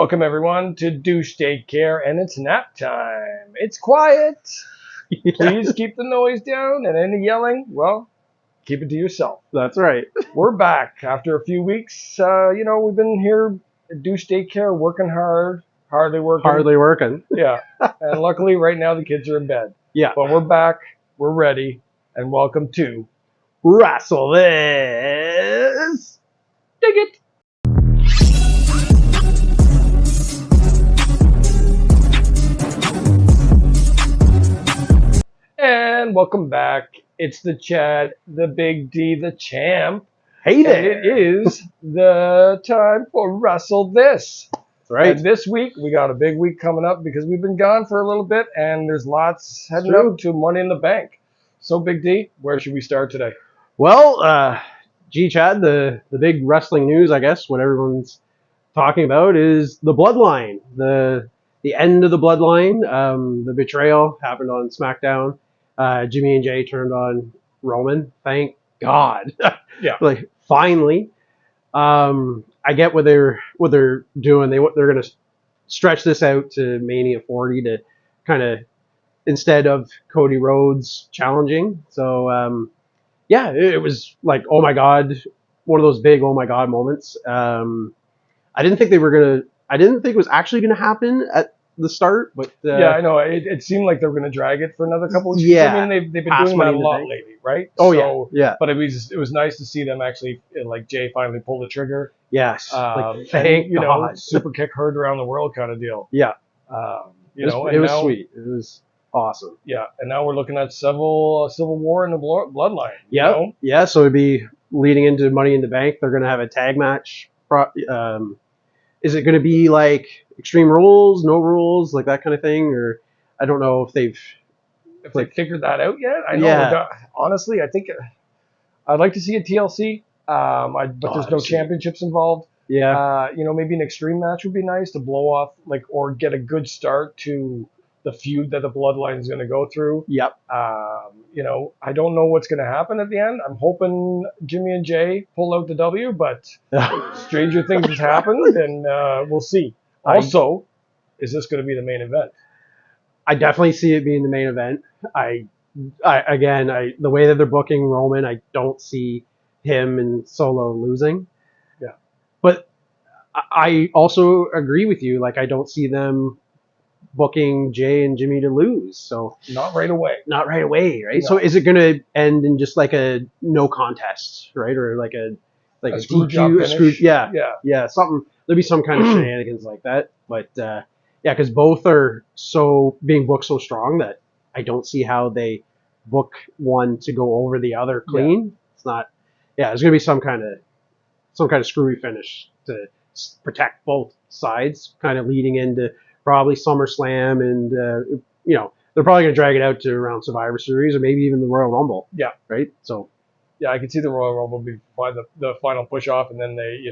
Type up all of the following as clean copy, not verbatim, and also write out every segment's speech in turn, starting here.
Welcome everyone to Douche Daycare, and it's nap time. It's quiet. Please keep the noise down, and any yelling, well, keep it to yourself. That's right. We're back after a few weeks. We've been here at Douche Daycare working hard, hardly working. Yeah, and luckily right now the kids are in bed. Yeah. But we're back, we're ready, and welcome to Rassle This. Dig It. And welcome back. It's the Chad, the Big D, the Champ. Hey there. And it is the time for Rassle This. That's right. And this week, we got a big week coming up because we've been gone for a little bit, and there's lots heading up to Money in the Bank. So, Big D, where should we start today? Well, Chad, the big wrestling news, I guess, what everyone's talking about is the Bloodline. The end of the Bloodline. The betrayal happened on SmackDown. Jimmy and Jay turned on Roman. Thank God. Yeah. Like, finally. I get what they're doing. They're going to stretch this out to Mania 40 to kind of, instead of Cody Rhodes challenging. So, it was like, oh my God, one of those big oh my God moments. I didn't think it was actually going to happen at the start, but yeah, I know. It seemed like they were going to drag it for another couple of weeks. Yeah, I mean, they've been doing that a lot lately, right? Oh, so, yeah. But it was nice to see them actually, like Jay finally pull the trigger. Yes. Thank God. Super kick heard around the world kind of deal. Yeah. It was sweet. It was awesome. Yeah, and now we're looking at civil war in the bloodline. Yeah. Yeah. So it'd be leading into Money in the Bank. They're going to have a tag match. Is it going to be like Extreme Rules, no rules, like that kind of thing, or I don't know if they've figured that out yet. I know. Yeah. Honestly, I think I'd like to see a TLC, but there's no championships involved. Yeah. Maybe an extreme match would be nice to blow off, or get a good start to the feud that the Bloodline is going to go through. Yep. I don't know what's going to happen at the end. I'm hoping Jimmy and Jay pull out the W, but stranger things has happened, and we'll see. Also, is this going to be the main event? I definitely see it being the main event. The way that they're booking Roman, I don't see him and Solo losing. Yeah. But I also agree with you. Like, I don't see them booking Jay and Jimmy to lose. So not right away, right? No. So is it going to end in just like a no contest, right? Or like a screw job finish? Yeah, something. There'll be some kind of shenanigans like that. But because both are being booked so strong that I don't see how they book one to go over the other clean. Yeah. It's not. Yeah, there's going to be some kind of screwy finish to protect both sides, kind of leading into probably SummerSlam, and they're probably going to drag it out to around Survivor Series or maybe even the Royal Rumble. Yeah. Right. So. Yeah, I can see the Royal Rumble be the final push off, and then they,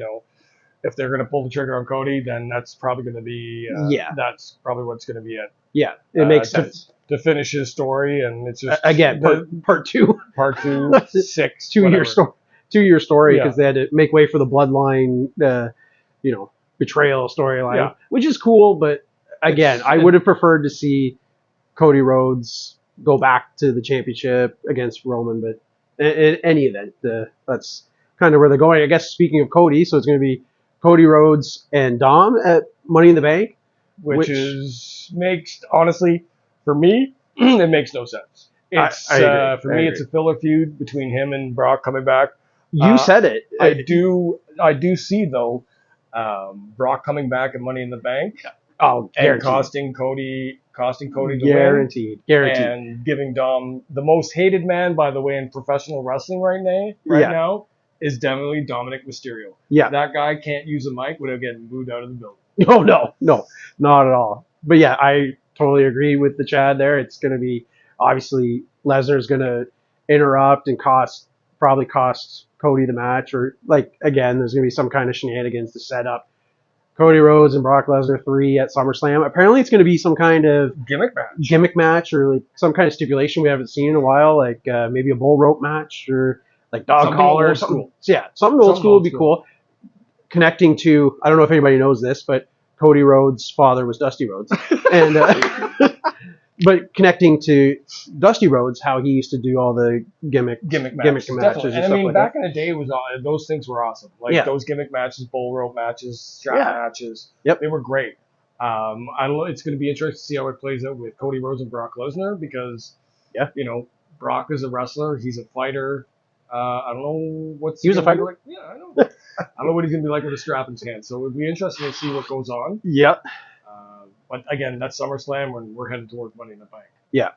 if they're going to pull the trigger on Cody, then that's probably going to be that's probably what's going to be it. Yeah, it makes sense to finish his story, and it's just again part two, 6, 2 year story, 2 year story because they had to make way for the Bloodline, betrayal storyline, which is cool, but again, I would have preferred to see Cody Rhodes go back to the championship against Roman, but in any event, that's kind of where they're going. I guess speaking of Cody, so it's going to be Cody Rhodes and Dom at Money in the Bank, which makes, honestly, for me, it makes no sense. It's for me, it's a filler feud between him and Brock coming back. You said it. I do see though, Brock coming back at Money in the Bank. Oh, and costing Cody the win. Guaranteed. And giving Dom, the most hated man, by the way, in professional wrestling right now, is definitely Dominic Mysterio. Yeah. That guy can't use a mic without getting booed out of the building. Oh, no, not at all. But yeah, I totally agree with the Chad there. It's going to be, obviously, Lesnar's going to interrupt and probably cost Cody the match. Or, again, there's going to be some kind of shenanigans to set up Cody Rhodes and Brock Lesnar 3 at SummerSlam. Apparently, it's going to be some kind of gimmick match or some kind of stipulation we haven't seen in a while, maybe a bull rope match or dog collar or something. Yeah, something old school would be cool. Connecting to, I don't know if anybody knows this, but Cody Rhodes' father was Dusty Rhodes, and but connecting to Dusty Rhodes, how he used to do all the gimmick matches definitely. and And I stuff mean, like back that. in the day, it was those things were awesome. Like Yeah. those gimmick matches, bull rope matches, strap matches. Yep. They were great. I don't know. It's going to be interesting to see how it plays out with Cody Rhodes and Brock Lesnar because, you know, Brock is a wrestler. He's a fighter. I don't know what's He was a fighter. like. Yeah, I know. I don't know what he's going to be like with a strap in his hand. So it'd be interesting to see what goes on. Yep. But again, that's SummerSlam when we're headed towards Money in the Bank. Yeah.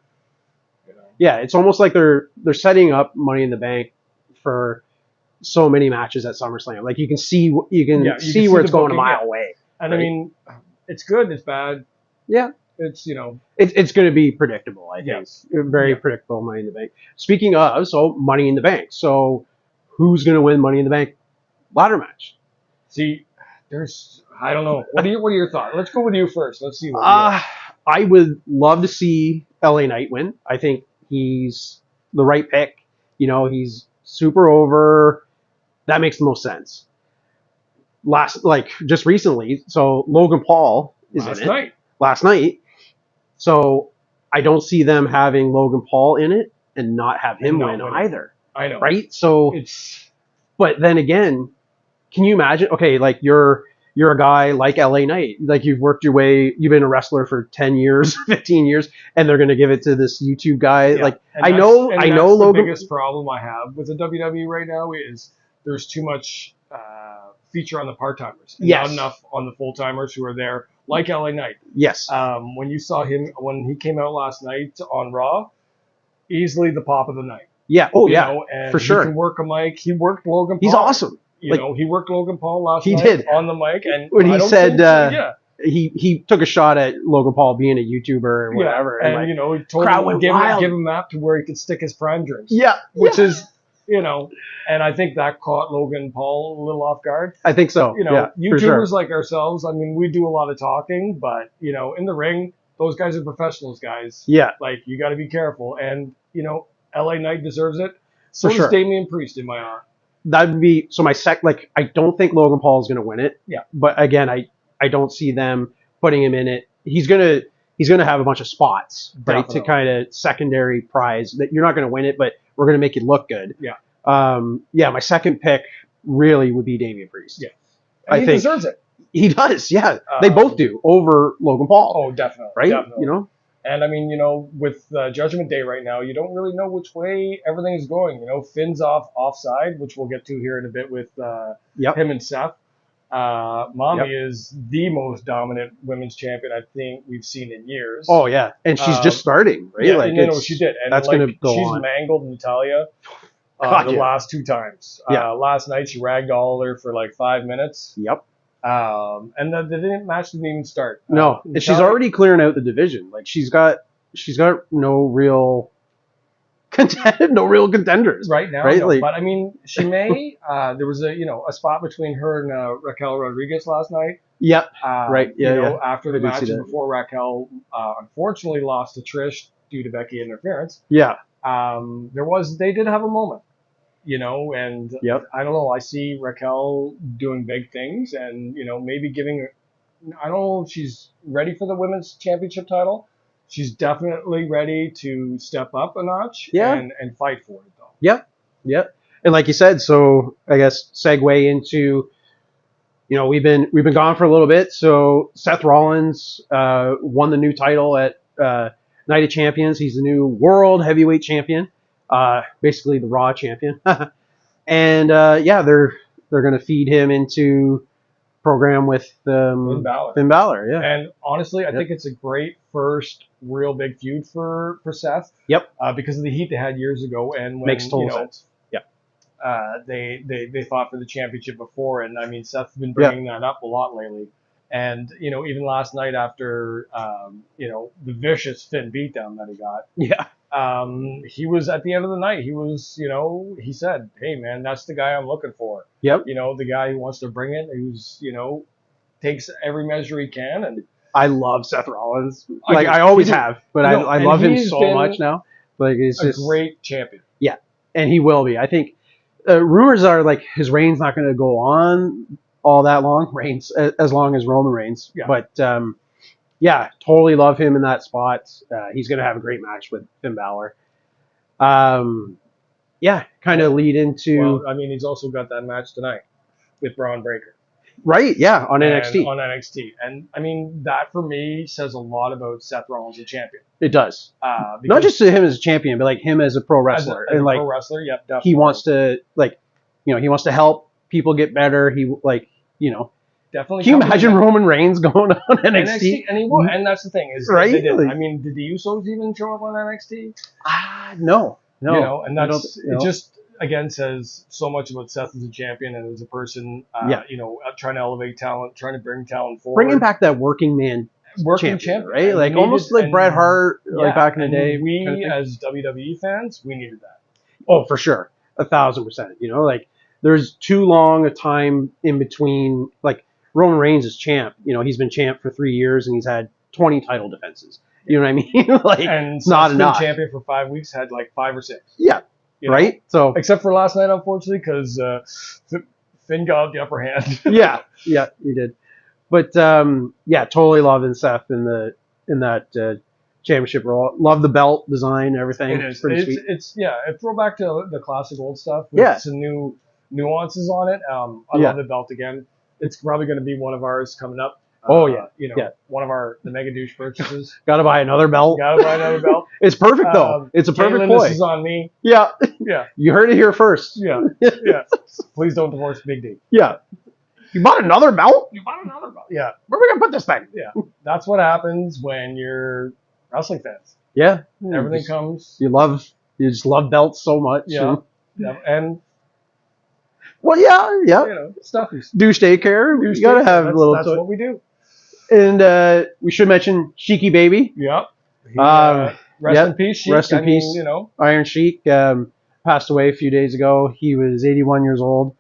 You know? Yeah, it's almost like they're setting up Money in the Bank for so many matches at SummerSlam. Like you can see see where it's going a mile away. And right? I mean, it's good, it's bad. Yeah. It's, you know. It's going to be predictable, I think. Yes. Very predictable Money in the Bank. Speaking of, so Money in the Bank. So who's going to win Money in the Bank ladder match? See, I don't know. What are your thoughts? Let's go with you first. Let's see what I would love to see LA Knight win. I think he's the right pick. You know, he's super over. That makes the most sense. Just recently, so Logan Paul is in it. Last night. So I don't see them having Logan Paul in it and not have him win either. I know. Right? So but then again, can you imagine? Okay, like you're a guy like LA Knight, like you've worked your way, you've been a wrestler for 10 years, 15 years, and they're going to give it to this YouTube guy. Yeah. Like I know Logan. The biggest problem I have with the WWE right now is there's too much feature on the part-timers and not enough on the full-timers who are there, like LA Knight. Yes. When you saw him, when he came out last night on Raw, easily the pop of the night. Yeah. Oh, yeah. And for sure. He can work a mic. He worked Logan Paul. He's awesome. You know, he worked Logan Paul last night did. on the mic. And when he said he took a shot at Logan Paul being a YouTuber or whatever. And like, you know, he told him give him a map to where he could stick his prime drinks. Yeah. Which is, you know, and I think that caught Logan Paul a little off guard. I think so. You know, YouTubers like ourselves, I mean, we do a lot of talking, but, you know, in the ring, those guys are professionals, guys. Yeah. Like, you got to be careful. And, you know, LA Knight deserves it. So does Damian Priest in my arm. That would be so I don't think Logan Paul is going to win it. Yeah. But again, I don't see them putting him in it. He's gonna have a bunch of spots, right, to kind of secondary prize that you're not going to win it, but we're going to make you look good. Yeah. My second pick really would be Damian Priest. Yeah. And he deserves it. He does. Yeah. They both do over Logan Paul. Oh, definitely. Right. Definitely. You know. And I mean, you know, with Judgment Day right now, you don't really know which way everything is going. You know, Finn's offside, which we'll get to here in a bit with him and Seth. Mommy is the most dominant women's champion I think we've seen in years. Oh yeah, and she's just starting, right? Yeah, she did. And that's going to go she's on. Mangled Natalia the last two times. Yeah. Last night she ragdolled her for like 5 minutes. Yep. And the match didn't even start. No, and she's already clearing out the division. Like she's got no real contenders right now. Right? No. Like, but I mean, she may. There was a spot between her and Raquel Rodriguez last night. Yep. Right. Yeah. You know, after the match and before Raquel unfortunately lost to Trish due to Becky interference. Yeah. They did have a moment. You know, and I don't know. I see Raquel doing big things, and you know, maybe giving. I don't know if she's ready for the women's championship title. She's definitely ready to step up a notch and fight for it, though. Yep. Yep. And like you said, so I guess segue into, you know, we've been gone for a little bit. So Seth Rollins won the new title at Night of Champions. He's the new World Heavyweight Champion. Basically the Raw champion. And they're going to feed him into program with Finn Balor. Yeah. And honestly, I think it's a great first real big feud for Seth. Yep. Because of the heat they had years ago, and when, makes total sense. Yep. They fought for the championship before, and I mean Seth's been bringing that up a lot lately. And you know, even last night after the vicious Finn beatdown that he got. Yeah. He was at the end of the night. He was, he said, "Hey man, that's the guy I'm looking for." Yep. You know, the guy who wants to bring it, who's, takes every measure he can. And I love Seth Rollins. Like I always have, but I love him so much now. Like it's just a great champion. Yeah, and he will be. I think rumors are like his reign's not going to go on all that long. Reigns, as long as Roman Reigns. Yeah. But yeah, totally love him in that spot. He's going to have a great match with Finn Balor. Yeah, kind of lead into. Well, I mean, he's also got that match tonight with Braun Breaker. Right, yeah, on NXT. On NXT. And, I mean, that for me says a lot about Seth Rollins as champion. It does. Not just to him as a champion, but like him as a pro wrestler. As a like, pro wrestler, yep, definitely. He wants to, like, he wants to help people get better. He, like, Definitely. Can you imagine Roman Reigns going on NXT? And that's the thing. Is right? They did. I mean, did the Usos even show up on NXT? No. And that's, it just, again, says so much about Seth as a champion and as a person, trying to elevate talent, trying to bring talent forward. Bringing back that working champion, right? And like almost like Bret Hart, like back in the day. We, kind of as WWE fans, we needed that. Oh, for sure. 1,000%. Like there's too long a time in between, like Roman Reigns is champ. He's been champ for 3 years and he's had 20 title defenses. You know what I mean? Like, and it's not enough. Been champion for 5 weeks, had like 5 or 6. Yeah. Right? So except for last night, unfortunately, because Finn got the upper hand. yeah, he did. But totally loving Seth in that championship role. Love the belt design, everything. It is. Pretty sweet. It's a throwback to the classic old stuff with some new nuances on it. I love the belt again. It's probably going to be one of ours coming up. One of the Mega Douche purchases. Gotta buy another belt. It's perfect though. It's a perfect ploy. This is on me. Yeah. Yeah. You heard it here first. Yeah. Please don't divorce Big D. Yeah. You bought another belt? Yeah. Where are we gonna put this thing? Yeah. That's what happens when you're wrestling fans. Yeah. Everything comes. You just love belts so much. Yeah. And well, yeah. Stuffies. Douche Daycare. You gotta have a little. That's what we do. And we should mention Sheiky Baby. Yep. Rest in peace, Sheik. Rest in peace. Iron Sheik passed away a few days ago. He was 81 years old.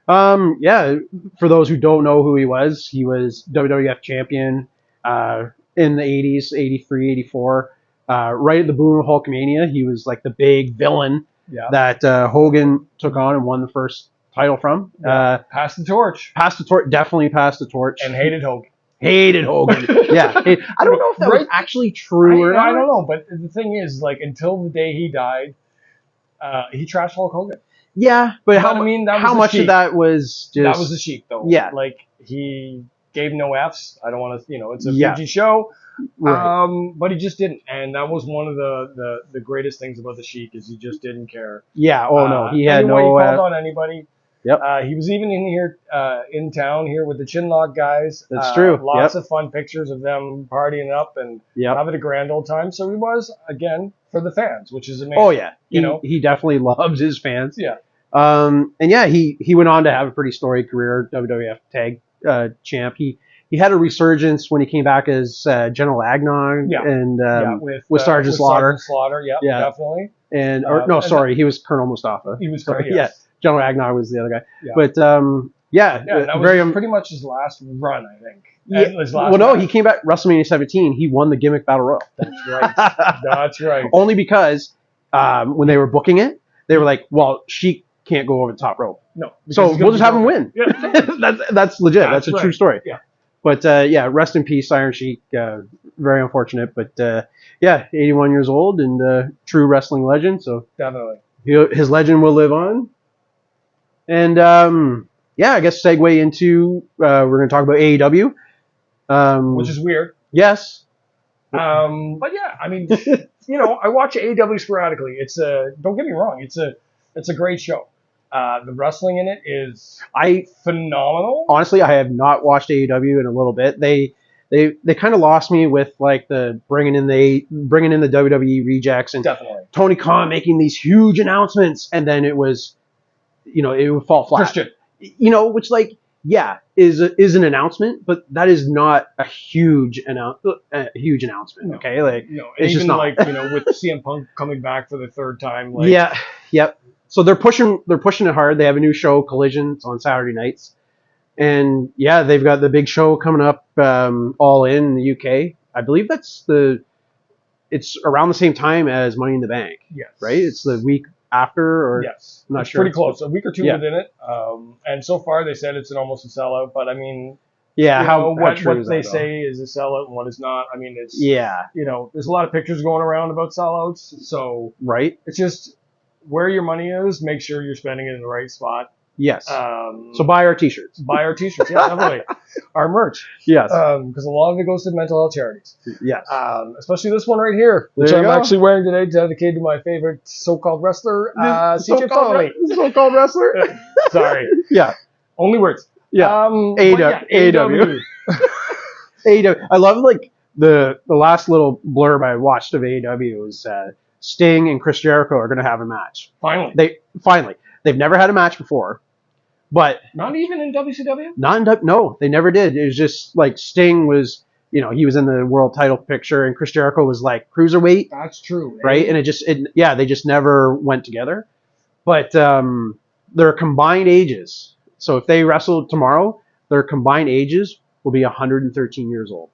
For those who don't know who he was WWF champion in the 80s, 83, 84. Right at the boom of Hulkamania, he was like the big villain that Hogan took on and won the first title from. Passed the torch. Definitely passed the torch. And hated Hogan. Yeah. I don't know if that was actually true or not. I don't know, but the thing is, like, until the day he died, he trashed Hulk Hogan. Yeah, but how much of that was just... That was the Sheik, though. Yeah. Like, he gave no Fs. I don't want to, it's a PG show. Right. But he just didn't. And that was one of the greatest things about the Sheik is he just didn't care. Yeah, no. He had He called on anybody. Yep. He was even in town here with the Chinlock guys. That's true. Lots of fun pictures of them partying up and having a grand old time. So he was, again, for the fans, which is amazing. Oh, yeah. He definitely loves his fans. Yeah. He went on to have a pretty storied career, WWF tag champ. He had a resurgence when he came back as General Agnon and with Sergeant Slaughter. Yeah, definitely. And he was Colonel Mustafa. He was Colonel, yes. General Agnon was the other guy. Yeah. But that was pretty much his last run, I think. He came back WrestleMania 17. He won the gimmick battle royal. That's right. That's right. Only because when they were booking it, they were like, "Well, Sheik can't go over the top rope. No, so we'll just have him win." Yeah. that's legit. That's a true story. Yeah. But rest in peace, Iron Sheik. Very unfortunate, but 81 years old and true wrestling legend. So definitely, his legend will live on. And I guess segue into we're going to talk about AEW, which is weird. Yes. But I mean, I watch AEW sporadically. Don't get me wrong, it's a great show. The wrestling in it is phenomenal. Honestly, I have not watched AEW in a little bit. They kind of lost me with like the bringing in the WWE rejects and definitely Tony Khan making these huge announcements, and then it was, it would fall flat. Christian. Which is an announcement, but that is not a huge announcement. No. Okay, like it's just not with CM Punk coming back for the third time. Yep. So they're pushing it hard. They have a new show, Collision. It's on Saturday nights, and they've got the big show coming up, All in the UK. I believe it's around the same time as Money in the Bank. Yes. Right. It's the week after, or Yes, I'm not it's sure. pretty close. A week or two Yeah. within it, and so far they said it's almost a sellout. But I mean, Yeah, how what true is they that, though? say is a sellout and what is not. I mean, it's Yeah, there's a lot of pictures going around about sellouts, so right. it's just where your money is. Make sure you're spending it in the right spot. Yes. So buy our T-shirts. Buy our T-shirts, yeah, definitely. Our merch, Yes. because a lot of it goes to mental health charities. Yes. Especially this one right here, which There I'm you go. actually wearing today, dedicated to my favorite so-called wrestler, CJ so-called, so-called wrestler. Sorry. Yeah. Only words. Yeah. AEW. AEW. I love like the last little blurb I watched of AEW was Sting and Chris Jericho are going to have a match. Finally. They've never had a match before, but not even in WCW. No, they never did. It was just like Sting was, he was in the world title picture, and Chris Jericho was like cruiserweight. That's true, right? And they just never went together. But their combined ages. So if they wrestle tomorrow, their combined ages will be 113 years old.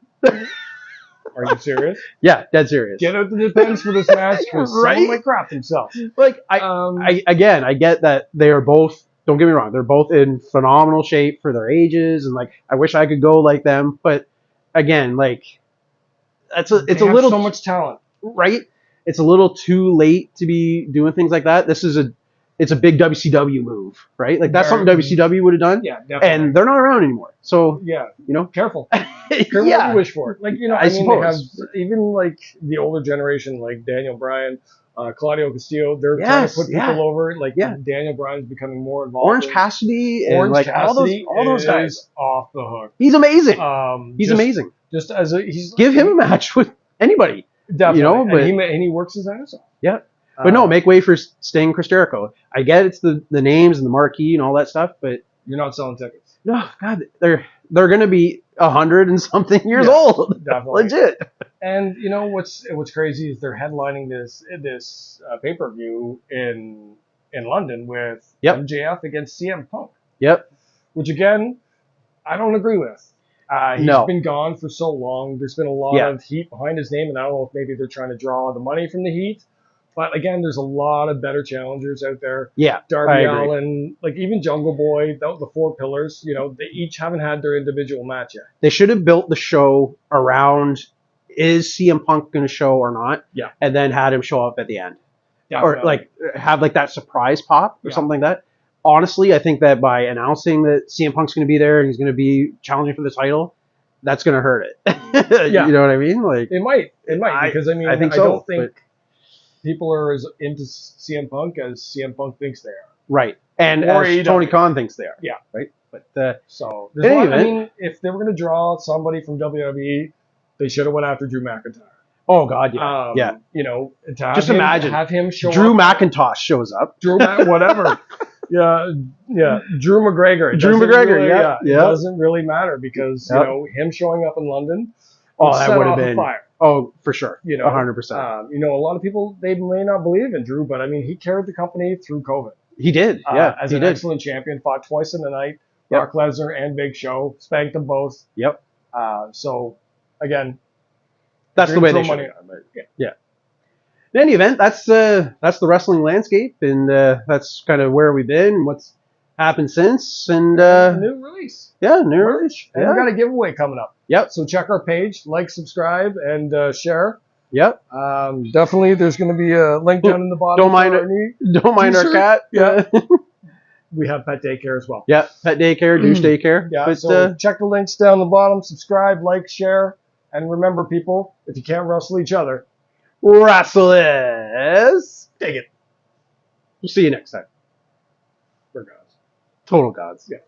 Are you serious? Yeah, dead serious. Get out the defense for this match because someone might crap themselves. Like I get that they are both. Don't get me wrong, they're both in phenomenal shape for their ages, and like I wish I could go like them. But again, like it's a little so much talent, right? It's a little too late to be doing things like that. It's a big WCW move, right? Like that's something WCW would have done. Yeah, definitely. And they're not around anymore. So yeah, careful. Careful what you wish for. Like I mean, suppose. they have even like the older generation, like Daniel Bryan, Claudio Castillo. They're trying to put people over. Like Daniel Bryan's becoming more involved. Orange Cassidy and like Cassidy all those guys off the hook. He's amazing. He's amazing. Just give him a match with anybody. Definitely. And he works his ass off. Yeah. But no, make way for Sting, Chris Jericho. I get it's the names and the marquee and all that stuff, but you're not selling tickets. No, God, they're gonna be 100 and something years old. Definitely. Legit. And what's crazy is they're headlining this pay-per-view in London with MJF against CM Punk. Yep. Which again, I don't agree with. He's been gone for so long. There's been a lot of heat behind his name, and I don't know if maybe they're trying to draw the money from the heat. But again, there's a lot of better challengers out there. Yeah, Darby Allin, like even Jungle Boy, the Four Pillars. They each haven't had their individual match yet. They should have built the show around is CM Punk going to show or not? Yeah, and then had him show up at the end, or like have like that surprise pop or something like that. Honestly, I think that by announcing that CM Punk's going to be there and he's going to be challenging for the title, that's going to hurt it. You know what I mean? Like it might because I mean I don't think people are as into CM Punk as CM Punk thinks they are. Right. And as Tony Khan thinks they are. Yeah. Right. But so I mean, if they were going to draw somebody from WWE, they should have went after Drew McIntyre. Oh God, yeah. Just imagine have him show Drew up. McIntosh shows up. Whatever. Yeah. Drew McGregor. It doesn't really matter because him showing up in London. That would have been fire. Oh, for sure. 100%. A lot of people, they may not believe in Drew, but I mean, he carried the company through COVID. He did, as an excellent champion, fought twice in the night. Brock Lesnar and Big Show spanked them both. Yep. So again, that's the way they should. Yeah. In any event, that's the wrestling landscape, and that's kind of where we've been, what's happened since, and new release. Yeah, new release. And we got a giveaway coming up. Yep. So check our page, like, subscribe, and share. Yep. Definitely, there's going to be a link down in the bottom. Don't mind our cat. Yeah. We have pet daycare as well. Yeah, pet daycare, douche daycare. Yeah. So check the links down the bottom. Subscribe, like, share, and remember, people, if you can't wrestle each other, Rassle This. Take it. We'll see you next time. We're gods. Total gods. Yeah.